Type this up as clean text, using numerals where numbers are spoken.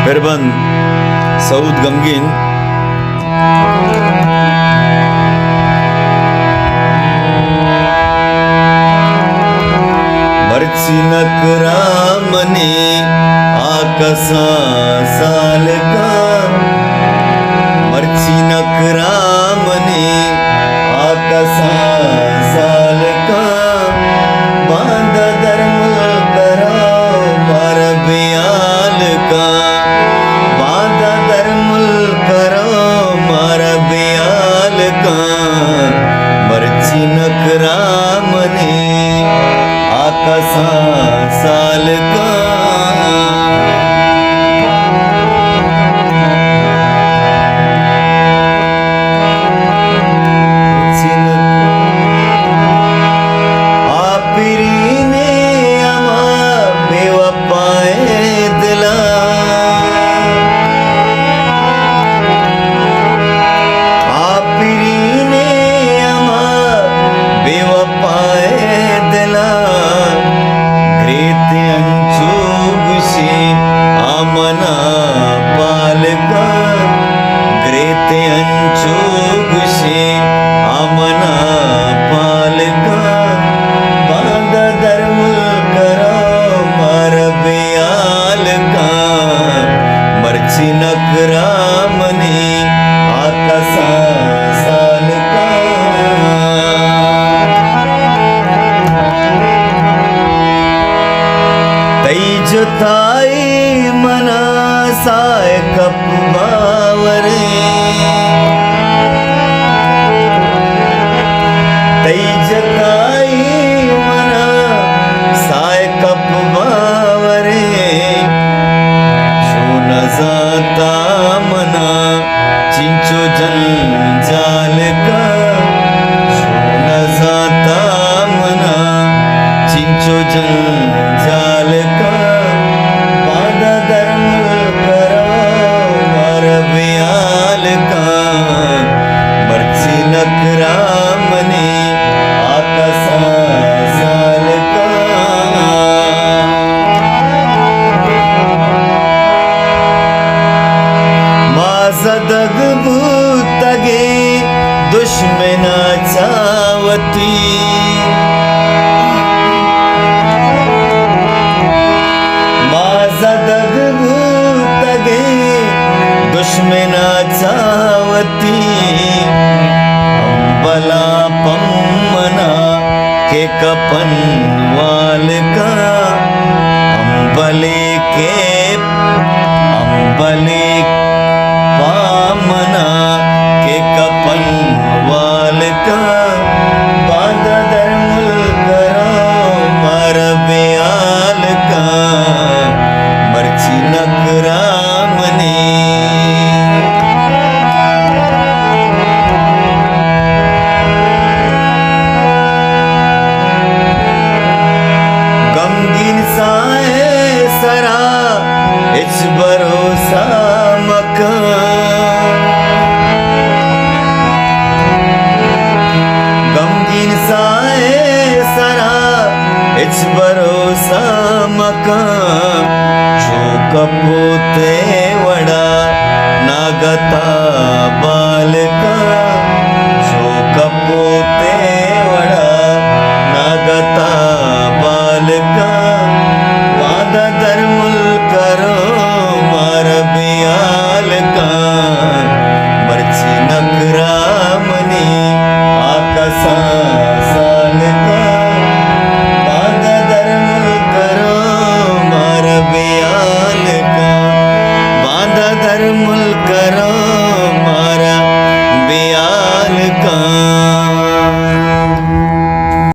Perban Saud Gamgin मर्ची नकरा मने आकसा साल का मर्ची नकरा मने आकसा साल का बांध धर्म कराओ मार बियाल का बांध धर्म कराओ मार बियाल का मर्ची नकरा मने आकसा साल का ताई मना साय कप बावरे तैजताई मना साय कप बावरे शो न जाता मना चिंचो जंजाल का शो न जाता मना चिंचो जंजाल का सदग भूतगे दुश्मना चावती सदग भूतगे दुश्मना चावती अंबला पम्मना के कपन वाल का अंबले के अंबले पामना के कपन वाल का बांध धर्म करो मार बेयाल का मर्ची नकरा मने गमगीन साए सरा इच भरोसा मका भरोसा मका जो कपोते वडा नागता बाल का जो कपोते वडा नागता बाल का वादा धर्म करो मार बियाल का